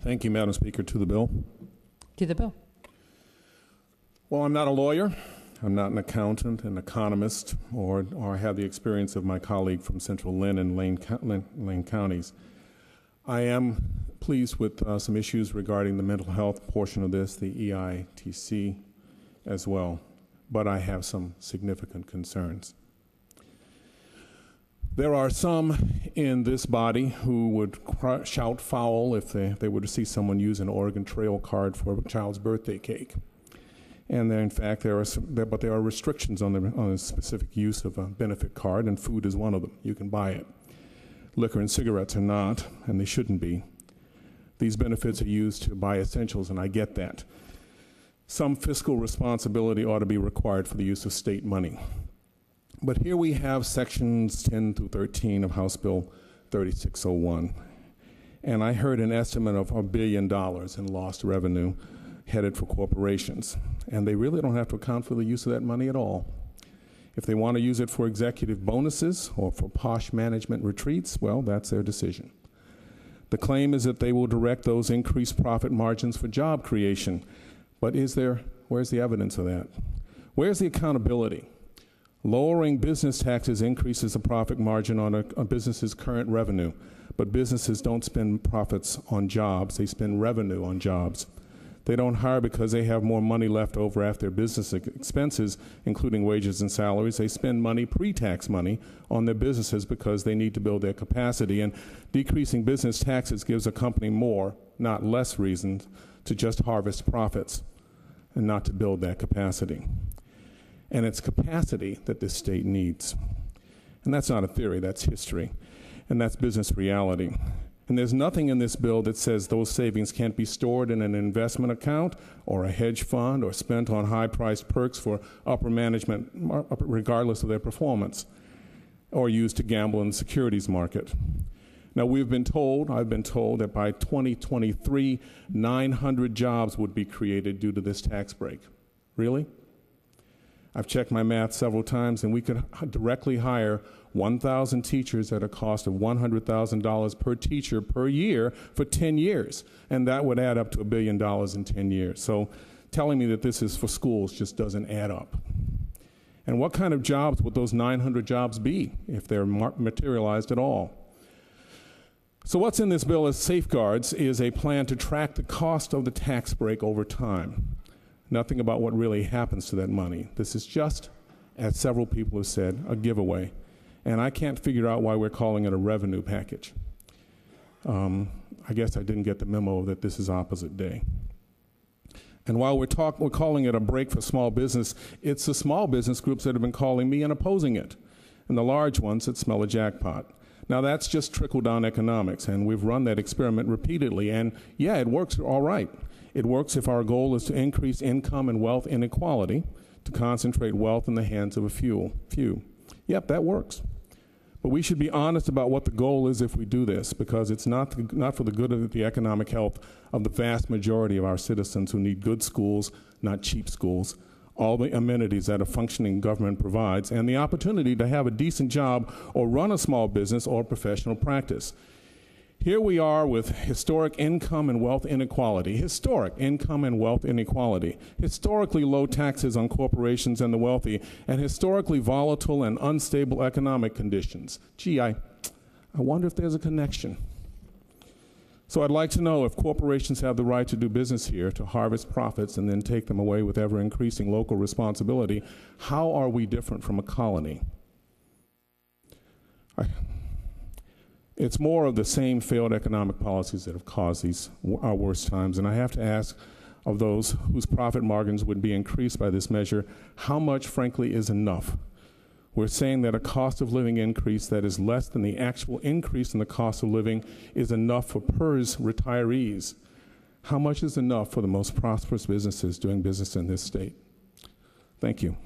Thank you, Madam Speaker. To the bill. To the bill. Well, I'm not a lawyer. I'm not an accountant, an economist, or have the experience of my colleague from Central Lynn and Lane counties. I am pleased with some issues regarding the mental health portion of this, the EITC as well, but I have some significant concerns. There are some in this body who would shout foul if they were to see someone use an Oregon Trail card for a child's birthday cake. And there, in fact, there are restrictions on the specific use of a benefit card, and food is one of them. You can buy it. Liquor and cigarettes are not, and they shouldn't be. These benefits are used to buy essentials, and I get that. Some fiscal responsibility ought to be required for the use of state money. But here we have sections 10 through 13 of House Bill 3601. And I heard an estimate of $1 billion in lost revenue headed for corporations. And they really don't have to account for the use of that money at all. If they want to use it for executive bonuses or for posh management retreats, well, that's their decision. The claim is that they will direct those increased profit margins for job creation. But where's the evidence of that? Where's the accountability? Lowering business taxes increases the profit margin on a business's current revenue, but businesses don't spend profits on jobs, they spend revenue on jobs. They don't hire because they have more money left over after their business expenses, including wages and salaries. They spend money, pre-tax money, on their businesses because they need to build their capacity. And decreasing business taxes gives a company more, not less reasons to just harvest profits and not to build that capacity. And it's capacity that this state needs. And that's not a theory, that's history. And that's business reality. And there's nothing in this bill that says those savings can't be stored in an investment account or a hedge fund or spent on high-priced perks for upper management, regardless of their performance, or used to gamble in the securities market. Now, I've been told that by 2023, 900 jobs would be created due to this tax break. Really? I've checked my math several times, and we could directly hire 1,000 teachers at a cost of $100,000 per teacher per year for 10 years, and that would add up to $1 billion in 10 years. So telling me that this is for schools just doesn't add up. And what kind of jobs would those 900 jobs be if they're materialized at all? So what's in this bill as safeguards is a plan to track the cost of the tax break over time. Nothing about what really happens to that money. This is just, as several people have said, a giveaway. And I can't figure out why we're calling it a revenue package. I guess I didn't get the memo that this is opposite day. And while we're calling it a break for small business, it's the small business groups that have been calling me and opposing it, and the large ones that smell a jackpot. Now, that's just trickle-down economics, and we've run that experiment repeatedly, and yeah, it works all right. It works if our goal is to increase income and wealth inequality, to concentrate wealth in the hands of a few. Yep, that works. But we should be honest about what the goal is if we do this, because it's not for the good of the economic health of the vast majority of our citizens who need good schools, not cheap schools, all the amenities that a functioning government provides, and the opportunity to have a decent job or run a small business or professional practice. Here we are with historic income and wealth inequality, historically low taxes on corporations and the wealthy, and historically volatile and unstable economic conditions. Gee, I wonder if there's a connection. So I'd like to know if corporations have the right to do business here, to harvest profits and then take them away with ever-increasing local responsibility. How are we different from a colony? It's more of the same failed economic policies that have caused our worst times. And I have to ask of those whose profit margins would be increased by this measure, how much, frankly, is enough? We're saying that a cost of living increase that is less than the actual increase in the cost of living is enough for PERS retirees. How much is enough for the most prosperous businesses doing business in this state? Thank you.